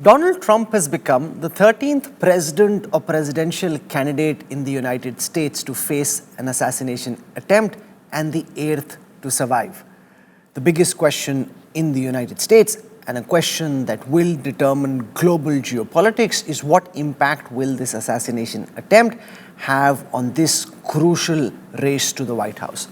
Donald Trump has become the 13th president or presidential candidate in the United States to face an assassination attempt and the 8th to survive. The biggest question in the United States, and a question that will determine global geopolitics, is what impact will this assassination attempt have on this crucial race to the White House?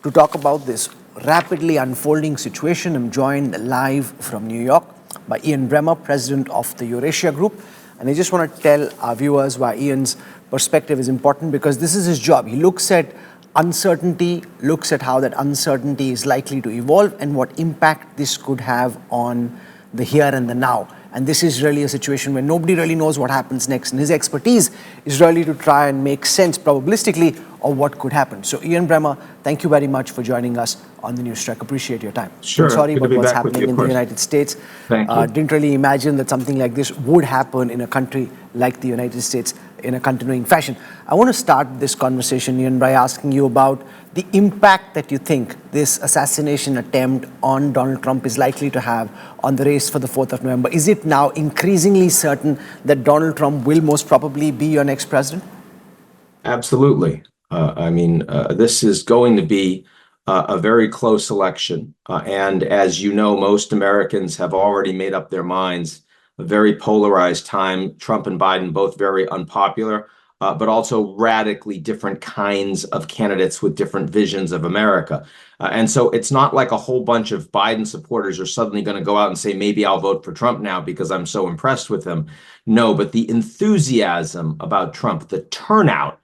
To talk about this rapidly unfolding situation, I'm joined live from New York by Ian Bremmer, president of the Eurasia Group. And I just want to tell our viewers why Ian's perspective is important, because this is his job. He looks at uncertainty, looks at how that uncertainty is likely to evolve and what impact this could have on the here and the now. And this is really a situation where nobody really knows what happens next. And his expertise is really to try and make sense probabilistically of what could happen. So Ian Bremmer, thank you very much for joining us on the News Track. Appreciate your time. Sure. I'm sorry about what's happening in the United States. Thank you. Didn't really imagine that something like this would happen in a country like the United States in a continuing fashion. I want to start this conversation, Ian, by asking you about the impact that you think this assassination attempt on Donald Trump is likely to have on the race for the 4th of November. Is it now increasingly certain that Donald Trump will most probably be your next president? Absolutely. This is going to be a very close election. And as you know, most Americans have already made up their minds. A very polarized time. Trump and Biden, both very unpopular, but also radically different kinds of candidates with different visions of America. And so it's not like a whole bunch of Biden supporters are suddenly going to go out and say, maybe I'll vote for Trump now because I'm so impressed with him. No, but the enthusiasm about Trump, the turnout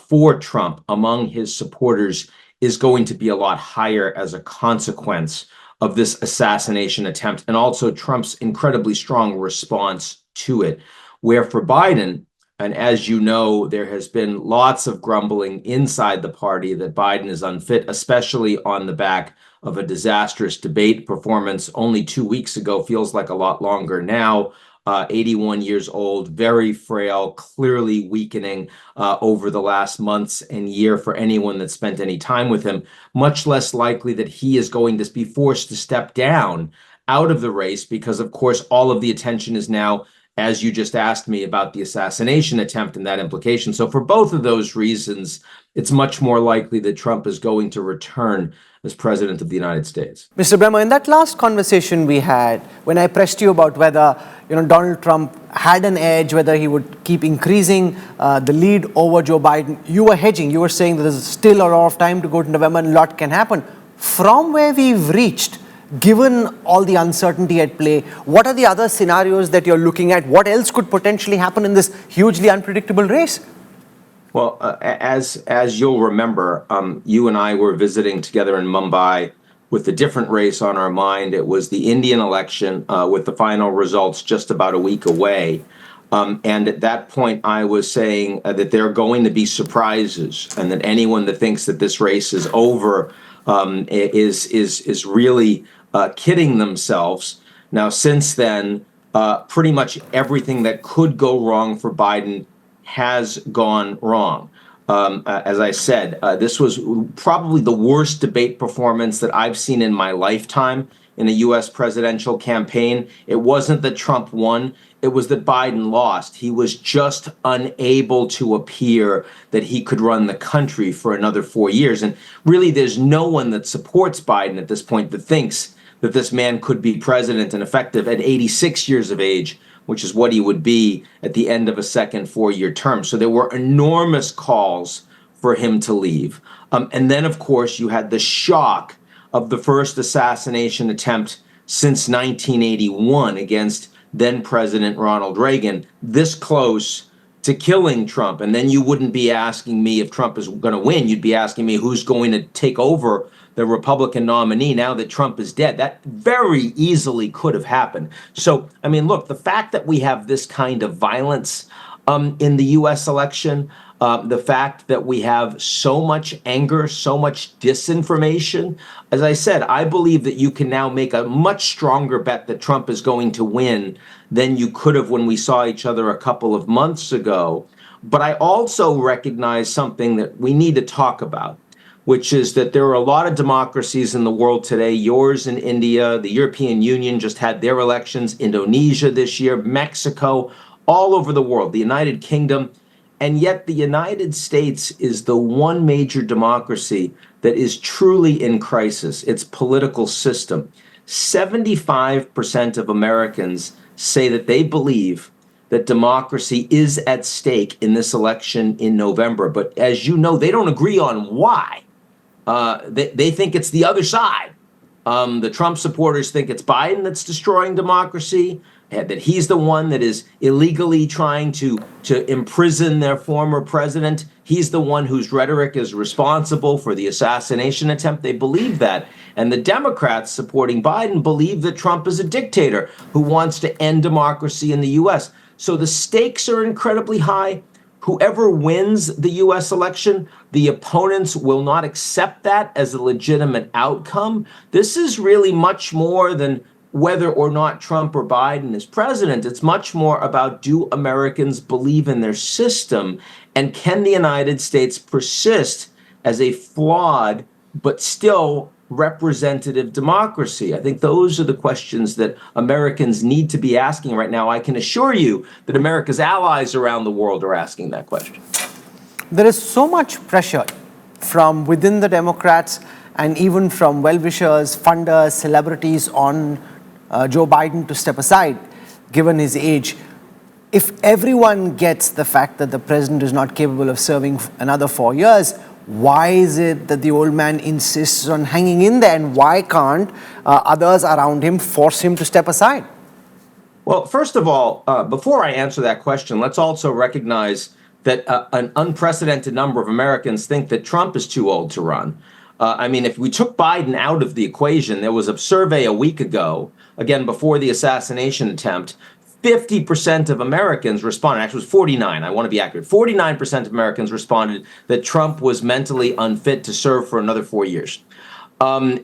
for Trump among his supporters is going to be a lot higher as a consequence of this assassination attempt, and also Trump's incredibly strong response to it. Where for Biden, and as you know, there has been lots of grumbling inside the party that Biden is unfit, especially on the back of a disastrous debate performance only 2 weeks ago, feels like a lot longer now. 81 years old, very frail, clearly weakening over the last months and year for anyone that spent any time with him. Much less likely that he is going to be forced to step down out of the race because, of course, all of the attention is now, as you just asked me, about the assassination attempt and that implication. So for both of those reasons, it's much more likely that Trump is going to return as president of the United States. Mr. Bremmer, in that last conversation we had, when I pressed you about whether Donald Trump had an edge, whether he would keep increasing the lead over Joe Biden, you were hedging. You were saying that there's still a lot of time to go to November and a lot can happen. From where we've reached, given all the uncertainty at play, what are the other scenarios that you're looking at? What else could potentially happen in this hugely unpredictable race? Well, as you'll remember, you and I were visiting together in Mumbai with a different race on our mind. It was the Indian election with the final results just about a week away. And at that point, I was saying that there are going to be surprises, and that anyone that thinks that this race is over is really kidding themselves. Now, since then, pretty much everything that could go wrong for Biden has gone wrong. As I said, this was probably the worst debate performance that I've seen in my lifetime in a U.S. presidential campaign. It wasn't that Trump won. It was that Biden lost. He was just unable to appear that he could run the country for another 4 years. And really, there's no one that supports Biden at this point that thinks that this man could be president and effective at 86 years of age, which is what he would be at the end of a second 4-year term. So there were enormous calls for him to leave. And then, of course, you had the shock of the first assassination attempt since 1981 against then President Ronald Reagan, this close to killing Trump. And then you wouldn't be asking me if Trump is going to win. You'd be asking me who's going to take over the Republican nominee now that Trump is dead. That very easily could have happened. So, look, the fact that we have this kind of violence in the U.S. election, the fact that we have so much anger, so much disinformation, as I said, I believe that you can now make a much stronger bet that Trump is going to win than you could have when we saw each other a couple of months ago. But I also recognize something that we need to talk about. which is that there are a lot of democracies in the world today, yours in India, the European Union just had their elections, Indonesia this year, Mexico, all over the world, the United Kingdom. And yet the United States is the one major democracy that is truly in crisis, its political system. 75% of Americans say that they believe that democracy is at stake in this election in November. But as you know, they don't agree on why. They think it's the other side. The Trump supporters think it's Biden that's destroying democracy, that he's the one that is illegally trying to imprison their former president. He's the one whose rhetoric is responsible for the assassination attempt. They believe that. And the Democrats supporting Biden believe that Trump is a dictator who wants to end democracy in the U.S. So the stakes are incredibly high. Whoever wins the U.S. election, the opponents will not accept that as a legitimate outcome. This is really much more than whether or not Trump or Biden is president. It's much more about, do Americans believe in their system, and can the United States persist as a flawed but still representative democracy? I think those are the questions that Americans need to be asking right now. I can assure you that America's allies around the world are asking that question. There is so much pressure from within the Democrats and even from well-wishers, funders, celebrities on Joe Biden to step aside, given his age. If everyone gets the fact that the president is not capable of serving another 4 years, why is it that the old man insists on hanging in there, and why can't others around him force him to step aside? Well, first of all, before I answer that question, let's also recognize that an unprecedented number of Americans think that Trump is too old to run. I mean, if we took Biden out of the equation, there was a survey a week ago, again, before the assassination attempt, 50% of Americans responded, actually it was 49, I want to be accurate, 49% of Americans responded that Trump was mentally unfit to serve for another 4 years. If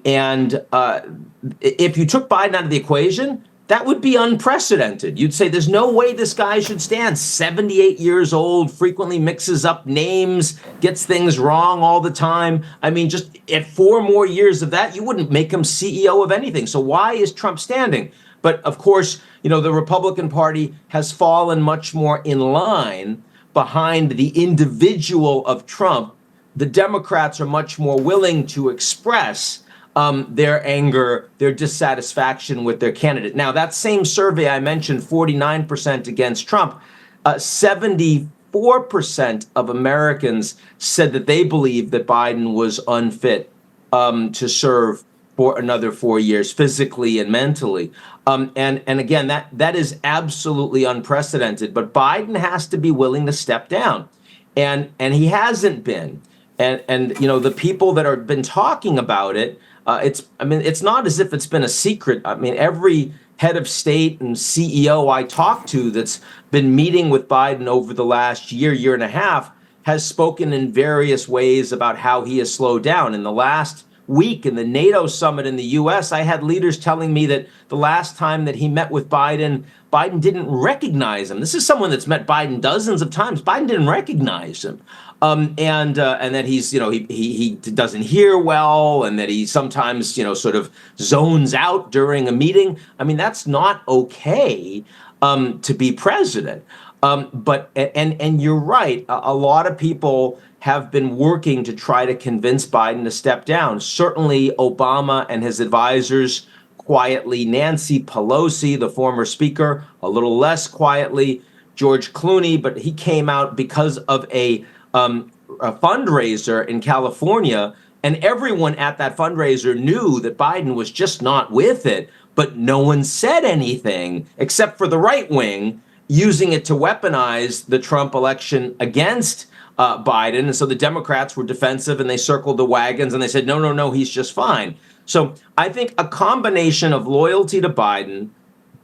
you took Biden out of the equation, that would be unprecedented. You'd say there's no way this guy should stand. 78 years old, frequently mixes up names, gets things wrong all the time. I mean, just at 4 more years of that, you wouldn't make him CEO of anything. So why is Trump standing? But of course, you know, the Republican Party has fallen much more in line behind the individual of Trump. The Democrats are much more willing to express their anger, their dissatisfaction with their candidate. Now, that same survey I mentioned, 49% against Trump, 74% of Americans said that they believe that Biden was unfit to serve for another 4 years, physically and mentally. And again, that is absolutely unprecedented. But Biden has to be willing to step down, and he hasn't been. And you know, the people that have been talking about it, it's not as if it's been a secret. I mean, every head of state and CEO I talked to that's been meeting with Biden over the last year and a half has spoken in various ways about how he has slowed down. In the last week in the NATO summit in the U.S., I had leaders telling me that the last time that he met with Biden, Biden didn't recognize him. This is someone that's met Biden dozens of times. Biden didn't recognize him. And that he's, you know, he doesn't hear well, and that he sometimes, you know, sort of zones out during a meeting. I mean, that's not okay to be president. But you're right. A lot of people have been working to try to convince Biden to step down. Certainly Obama and his advisors quietly, Nancy Pelosi, the former speaker, a little less quietly, George Clooney, but he came out because of a fundraiser in California, and everyone at that fundraiser knew that Biden was just not with it, but no one said anything except for the right wing, using it to weaponize the Trump election against Biden. And so the Democrats were defensive, and they circled the wagons, and they said, no, he's just fine. So I think a combination of loyalty to Biden,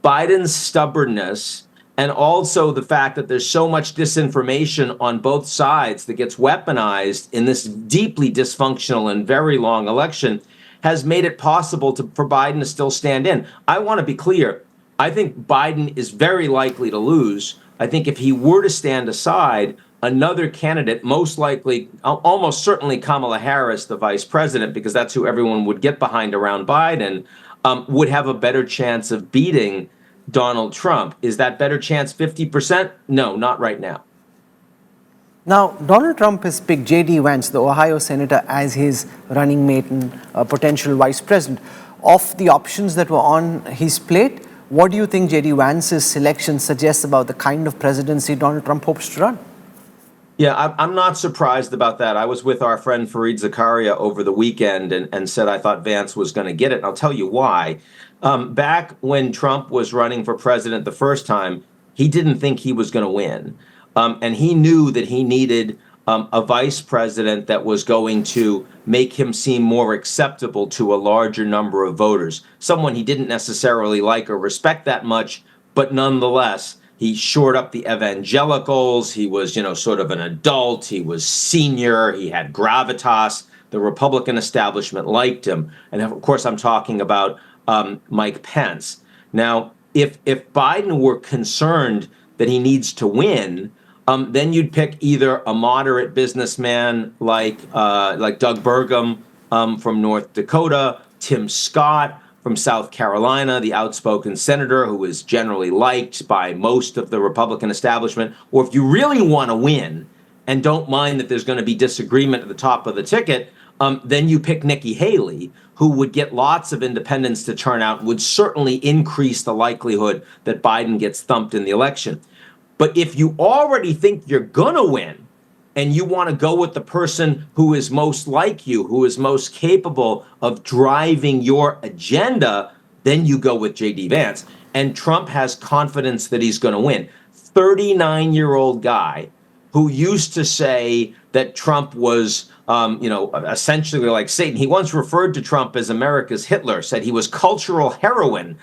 Biden's stubbornness, and also the fact that there's so much disinformation on both sides that gets weaponized in this deeply dysfunctional and very long election has made it possible for Biden to still stand in. I want to be clear. I think Biden is very likely to lose. I think if he were to stand aside, another candidate, most likely, almost certainly Kamala Harris, the vice president, because that's who everyone would get behind around Biden, would have a better chance of beating Donald Trump. Is that better chance 50%? No, not right now. Now, Donald Trump has picked J.D. Vance, the Ohio senator, as his running mate and potential vice president. Of the options that were on his plate, what do you think J.D. Vance's selection suggests about the kind of presidency Donald Trump hopes to run? Yeah, I'm not surprised about that. I was with our friend Fareed Zakaria over the weekend and said I thought Vance was going to get it. And I'll tell you why. Back when Trump was running for president the first time, he didn't think he was going to win. And he knew that he needed a vice president that was going to make him seem more acceptable to a larger number of voters. Someone he didn't necessarily like or respect that much, but nonetheless, he shored up the evangelicals. He was, sort of an adult. He was senior. He had gravitas. The Republican establishment liked him. And of course, I'm talking about Mike Pence. Now, if Biden were concerned that he needs to win, then you'd pick either a moderate businessman like Doug Burgum from North Dakota, Tim Scott from South Carolina, the outspoken senator who is generally liked by most of the Republican establishment. Or if you really want to win and don't mind that there's going to be disagreement at the top of the ticket, then you pick Nikki Haley, who would get lots of independents to turn out, would certainly increase the likelihood that Biden gets thumped in the election. But if you already think you're going to win and you want to go with the person who is most like you, who is most capable of driving your agenda, then you go with J.D. Vance. And Trump has confidence that he's going to win. 39-year-old guy who used to say that Trump was, essentially like Satan. He once referred to Trump as America's Hitler, said he was cultural heroin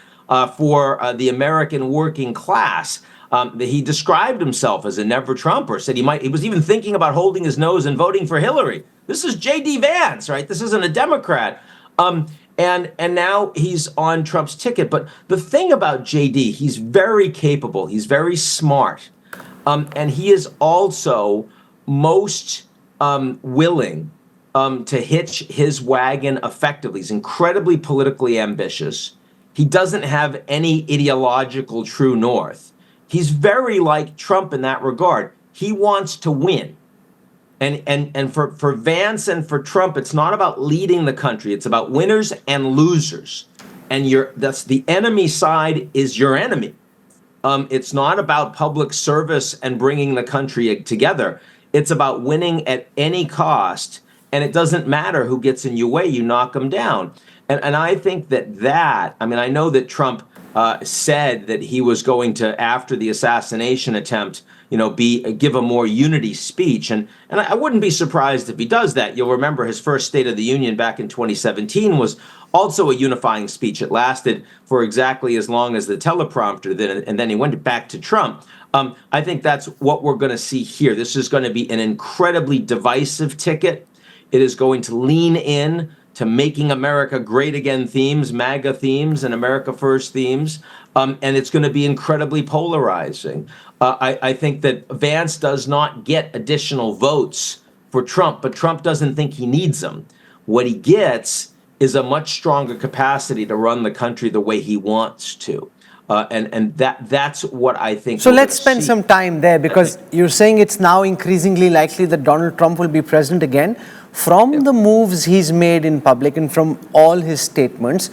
for the American working class. He described himself as a never Trumper, said he was even thinking about holding his nose and voting for Hillary. This is J.D. Vance, right? This isn't a Democrat. And now he's on Trump's ticket. But the thing about J.D., he's very capable. He's very smart. And he is also most willing to hitch his wagon effectively. He's incredibly politically ambitious. He doesn't have any ideological true north. He's very like Trump in that regard. He wants to win. And for Vance and for Trump, it's not about leading the country. It's about winners and losers. And that's the enemy side is your enemy. It's not about public service and bringing the country together. It's about winning at any cost. And it doesn't matter who gets in your way, you knock them down. And I think I know that Trump said that he was going to, after the assassination attempt, give a more unity speech. And I wouldn't be surprised if he does that. You'll remember his first State of the Union back in 2017 was also a unifying speech. It lasted for exactly as long as the teleprompter, and then he went back to Trump. I think that's what we're going to see here. This is going to be an incredibly divisive ticket. It is going to lean in to making America great again themes, MAGA themes, and America First themes. And it's going to be incredibly polarizing. I think that Vance does not get additional votes for Trump, but Trump doesn't think he needs them. What he gets is a much stronger capacity to run the country the way he wants to. And that's what I think. So let's spend some time there, because you're saying it's now increasingly likely that Donald Trump will be president again. From the moves he's made in public and from all his statements,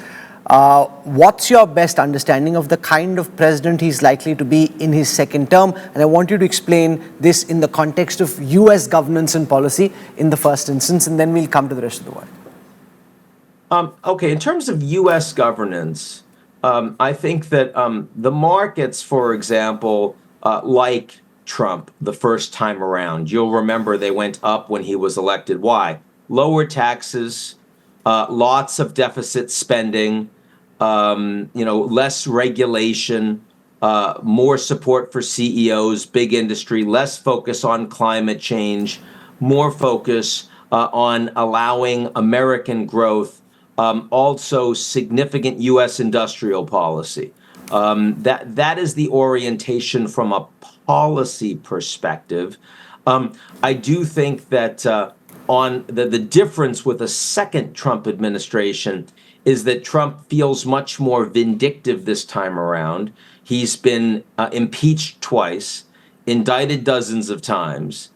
what's your best understanding of the kind of president he's likely to be in his second term? And I want you to explain this in the context of U.S. governance and policy in the first instance, and then we'll come to the rest of the world. Okay, in terms of U.S. governance, I think that the markets, for example, like Trump the first time around, you'll remember they went up when he was elected. Why? Lower taxes, lots of deficit spending, less regulation, more support for CEOs, big industry, less focus on climate change, more focus on allowing American growth, also significant U.S. industrial policy. That is the orientation from a policy perspective. I do think that on the difference with a second Trump administration is that Trump feels much more vindictive this time around. He's been impeached twice, indicted dozens of times,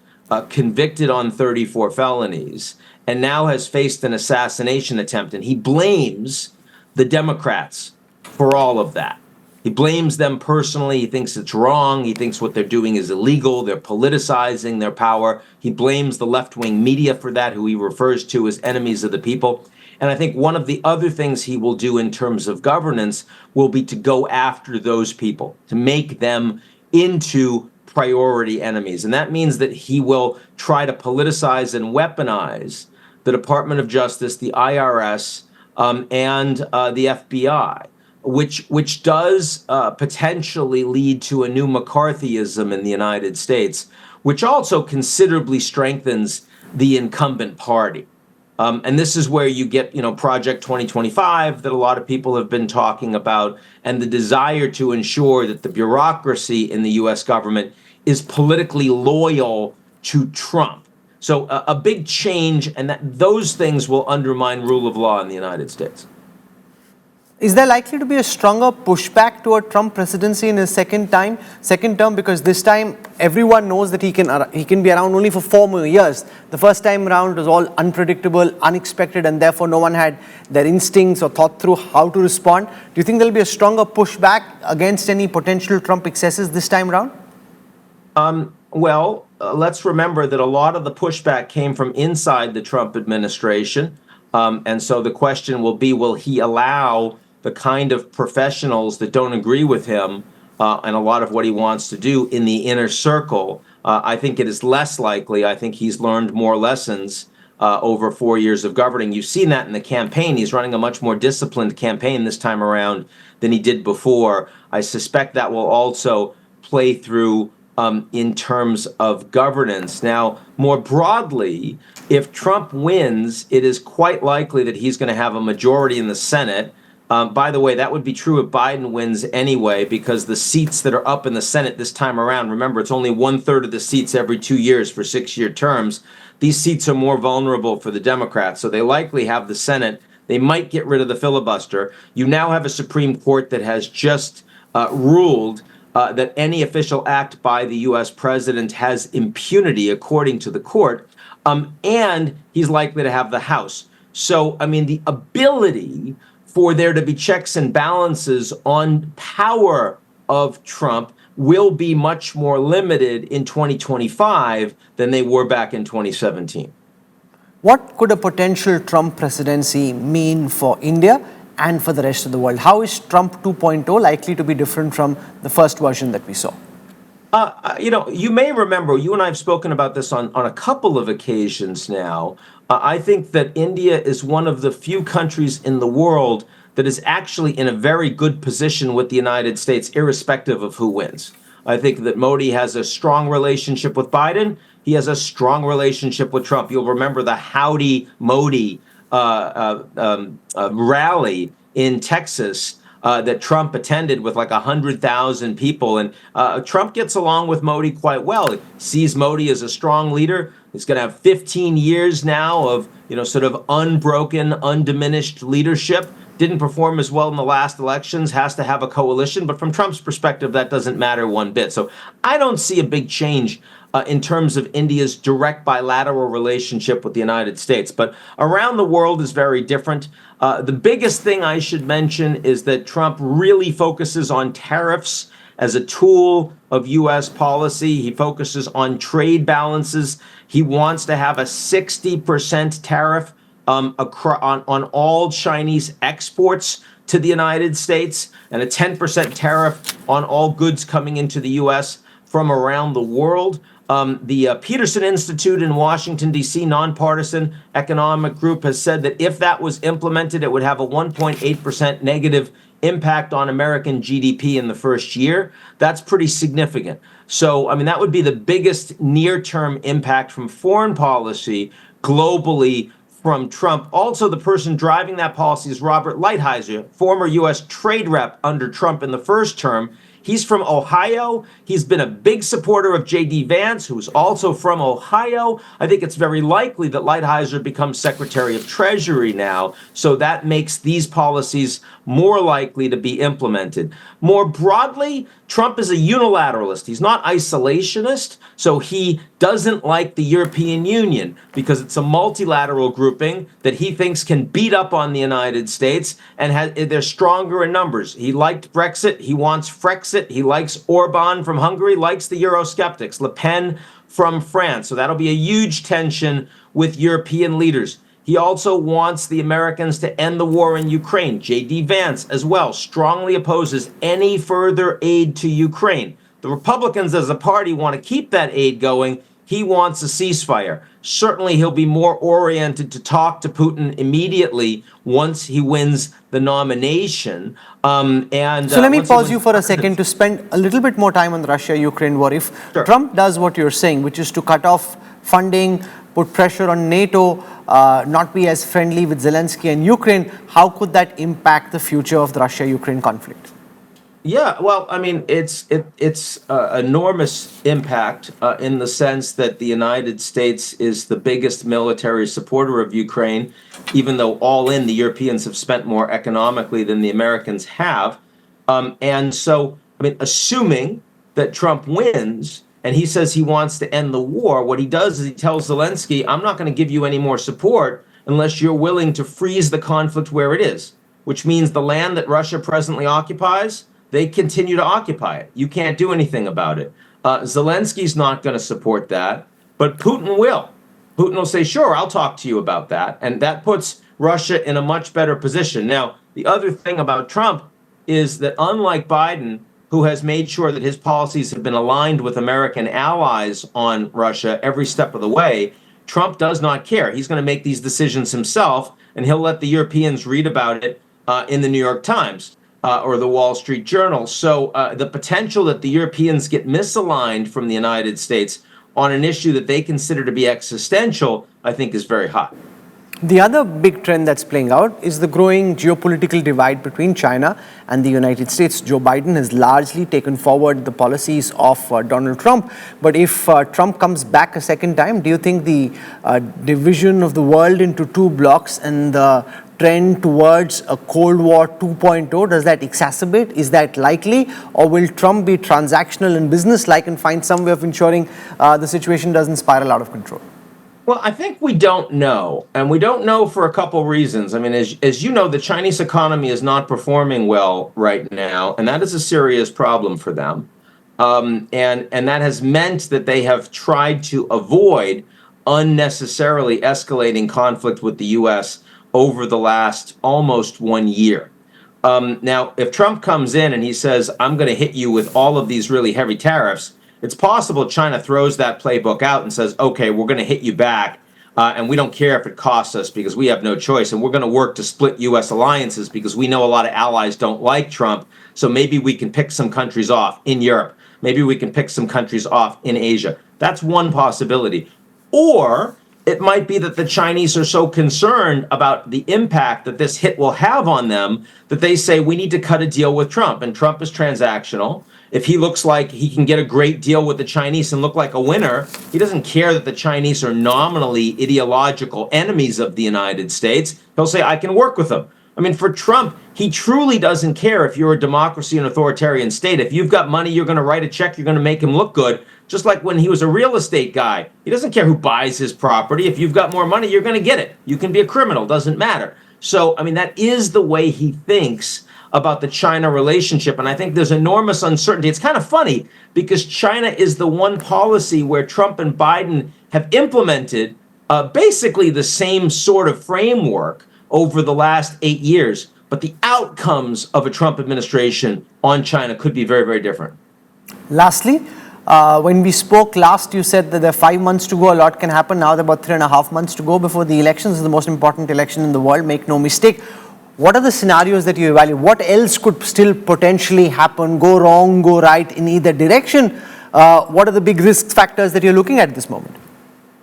convicted on 34 felonies, and now has faced an assassination attempt. And he blames the Democrats for all of that. He blames them personally. He thinks it's wrong. He thinks what they're doing is illegal. They're politicizing their power. He blames the left-wing media for that, who he refers to as enemies of the people. And I think one of the other things he will do in terms of governance will be to go after those people, to make them into priority enemies. And that means that he will try to politicize and weaponize the Department of Justice, the IRS, and the FBI, which does potentially lead to a new McCarthyism in the United States, which also considerably strengthens the incumbent party. And this is where you get, Project 2025 that a lot of people have been talking about, and the desire to ensure that the bureaucracy in the U.S. government is politically loyal to Trump. So a big change, and that those things will undermine rule of law in the United States. Is there likely to be a stronger pushback to a Trump presidency in his second term? Because this time everyone knows that he can be around only for 4 more years. The first time around was all unpredictable, unexpected, and therefore no one had their instincts or thought through how to respond. Do you think there'll be a stronger pushback against any potential Trump excesses this time around? Let's remember that a lot of the pushback came from inside the Trump administration. And so the question will be, will he allow the kind of professionals that don't agree with him and a lot of what he wants to do in the inner circle? I think it is less likely. I think he's learned more lessons over 4 years of governing. You've seen that in the campaign. He's running a much more disciplined campaign this time around than he did before. I suspect that will also play through in terms of governance. Now, more broadly, if Trump wins, it is quite likely that he's going to have a majority in the Senate. By the way, that would be true if Biden wins anyway, because the seats that are up in the Senate this time around, remember, it's only 1/3 of the seats every 2 years for 6-year terms. These seats are more vulnerable for the Democrats, so they likely have the Senate. They might get rid of the filibuster. You now have a Supreme Court that has just ruled that any official act by the U.S. president has impunity, according to the court, and he's likely to have the House. So, the ability for there to be checks and balances on power of Trump will be much more limited in 2025 than they were back in 2017. What could a potential Trump presidency mean for India and for the rest of the world? How is Trump 2.0 likely to be different from the first version that we saw? You may remember, you and I have spoken about this on a couple of occasions now. I think that India is one of the few countries in the world that is actually in a very good position with the United States, irrespective of who wins. I think that Modi has a strong relationship with Biden. He has a strong relationship with Trump. You'll remember the Howdy Modi rally in Texas that Trump attended with like 100,000 people. And Trump gets along with Modi quite well. He sees Modi as a strong leader. He's going to have 15 years now of, sort of unbroken, undiminished leadership. Didn't perform as well in the last elections, has to have a coalition. But from Trump's perspective, that doesn't matter one bit. So I don't see a big change in terms of India's direct bilateral relationship with the United States. But around the world is very different. The biggest thing I should mention is that Trump really focuses on tariffs as a tool of U.S. policy. He focuses on trade balances. He wants to have a 60% tariff on all Chinese exports to the United States and a 10% tariff on all goods coming into the U.S. from around the world. The Peterson Institute in Washington, D.C., nonpartisan economic group, has said that if that was implemented, it would have a 1.8% negative impact on American GDP in the first year. That's pretty significant. So, that would be the biggest near-term impact from foreign policy globally from Trump. Also, the person driving that policy is Robert Lighthizer, former U.S. trade rep under Trump in the first term. He's from Ohio. He's been a big supporter of J.D. Vance, who's also from Ohio. I think it's very likely that Lighthizer becomes Secretary of Treasury now, so that makes these policies more likely to be implemented. More broadly, Trump is a unilateralist. He's not isolationist, so he doesn't like the European Union because it's a multilateral grouping that he thinks can beat up on the United States, and they're stronger in numbers. He liked Brexit. He wants Frexit. He likes Orban from Hungary, likes the Eurosceptics, Le Pen from France. So that'll be a huge tension with European leaders. He also wants the Americans to end the war in Ukraine. J.D. Vance, as well, strongly opposes any further aid to Ukraine. The Republicans, as a party, want to keep that aid going. He wants a ceasefire. Certainly, he'll be more oriented to talk to Putin immediately once he wins the nomination. So let me pause you for a second to spend a little bit more time on the Russia-Ukraine war. If Trump does what you're saying, which is to cut off funding, put pressure on NATO, not be as friendly with Zelensky and Ukraine, how could that impact the future of the Russia-Ukraine conflict? Yeah, well, I mean, it's enormous impact in the sense that the United States is the biggest military supporter of Ukraine, even though all in the Europeans have spent more economically than the Americans have. And so, I mean, assuming that Trump wins and he says he wants to end the war, what he does is he tells Zelensky, I'm not going to give you any more support unless you're willing to freeze the conflict where it is, which means the land that Russia presently occupies, they continue to occupy it. You can't do anything about it. Zelensky's not going to support that, but Putin will. Putin will say, sure, I'll talk to you about that. And that puts Russia in a much better position. Now, the other thing about Trump is that unlike Biden, who has made sure that his policies have been aligned with American allies on Russia every step of the way, Trump does not care. He's going to make these decisions himself, and he'll let the Europeans read about it in the New York Times. Or the Wall Street Journal. So the potential that the Europeans get misaligned from the United States on an issue that they consider to be existential, I think is very high. The other big trend that's playing out is the growing geopolitical divide between China and the United States. Joe Biden has largely taken forward the policies of Donald Trump. But if Trump comes back a second time, do you think the division of the world into two blocks and the trend towards a Cold War 2.0, does that exacerbate? Is that likely? Or will Trump be transactional and business-like and find some way of ensuring the situation doesn't spiral out of control? Well, I think we don't know, and we don't know for a couple reasons. I mean, as you know, the Chinese economy is not performing well right now, and that is a serious problem for them. And that has meant that they have tried to avoid unnecessarily escalating conflict with the U.S. over the last almost 1 year. Now, if Trump comes in and he says, I'm going to hit you with all of these really heavy tariffs, it's possible China throws that playbook out and says, okay, we're going to hit you back, and we don't care if it costs us because we have no choice, and we're going to work to split U.S. alliances because we know a lot of allies don't like Trump, so maybe we can pick some countries off in Europe. Maybe we can pick some countries off in Asia. That's one possibility. Or it might be that the Chinese are so concerned about the impact that this hit will have on them that they say we need to cut a deal with Trump. And Trump is transactional. If he looks like he can get a great deal with the Chinese and look like a winner, he doesn't care that the Chinese are nominally ideological enemies of the United States. He'll say, I can work with them. I mean, for Trump, he truly doesn't care if you're a democracy and authoritarian state. If you've got money, you're going to write a check, you're going to make him look good. Just like when he was a real estate guy. He doesn't care who buys his property. If you've got more money, you're going to get it. You can be a criminal, doesn't matter. So, I mean, that is the way he thinks about the China relationship. And I think there's enormous uncertainty. It's kind of funny because China is the one policy where Trump and Biden have implemented basically the same sort of framework over the last 8 years. But the outcomes of a Trump administration on China could be very, very different. Lastly, when we spoke last, you said that there are 5 months to go. A lot can happen. Now there are about 3.5 months to go before the elections. This is the most important election in the world, make no mistake. What are the scenarios that you evaluate? What else could still potentially happen, go wrong, go right in either direction? What are the big risk factors that you're looking at this moment?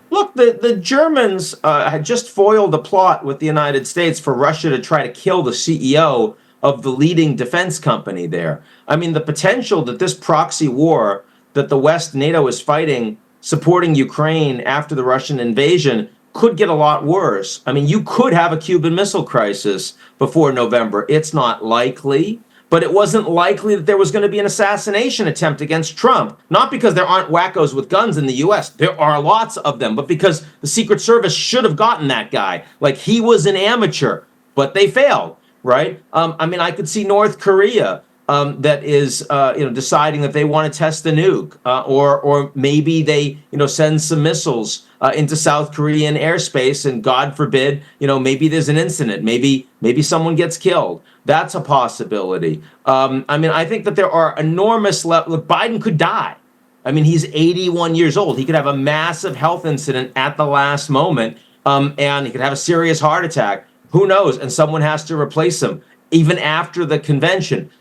Look, the Germans had just foiled a plot with the United States for Russia to try to kill the CEO of the leading defense company there. I mean, the potential that this proxy war that the West, NATO, is fighting, supporting Ukraine after the Russian invasion, could get a lot worse. I mean, you could have a Cuban Missile Crisis before November. It's not likely, but it wasn't likely that there was going to be an assassination attempt against Trump. Not because there aren't wackos with guns in the US. There are lots of them, but because the Secret Service should have gotten that guy. Like, he was an amateur, but they failed, right? I mean, I could see North Korea that is, deciding that they want to test the nuke, or maybe they, send some missiles into South Korean airspace, and God forbid, maybe there's an incident, maybe someone gets killed. That's a possibility. I mean, I think that there are enormous look, Biden could die. I mean, he's 81 years old. He could have a massive health incident at the last moment, and he could have a serious heart attack. Who knows? And someone has to replace him. Even after the convention,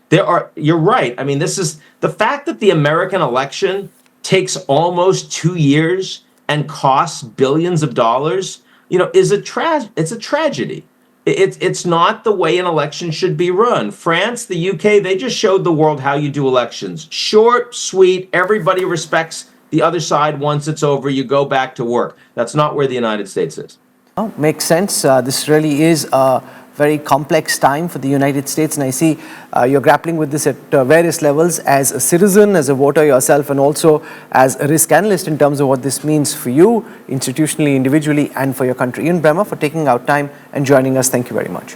you're right. I mean, this is the fact that the American election takes almost 2 years and costs billions of dollars, it's a tragedy. It's not the way an election should be run. France, the UK, they just showed the world how you do elections. Short, sweet, everybody respects the other side. Once it's over, you go back to work. That's not where the United States is. Oh, makes sense. This really is a very complex time for the United States, and I see you're grappling with this at various levels as a citizen, as a voter yourself, and also as a risk analyst in terms of what this means for you, institutionally, individually, and for your country. Ian Bremmer, for taking out time and joining us. Thank you very much.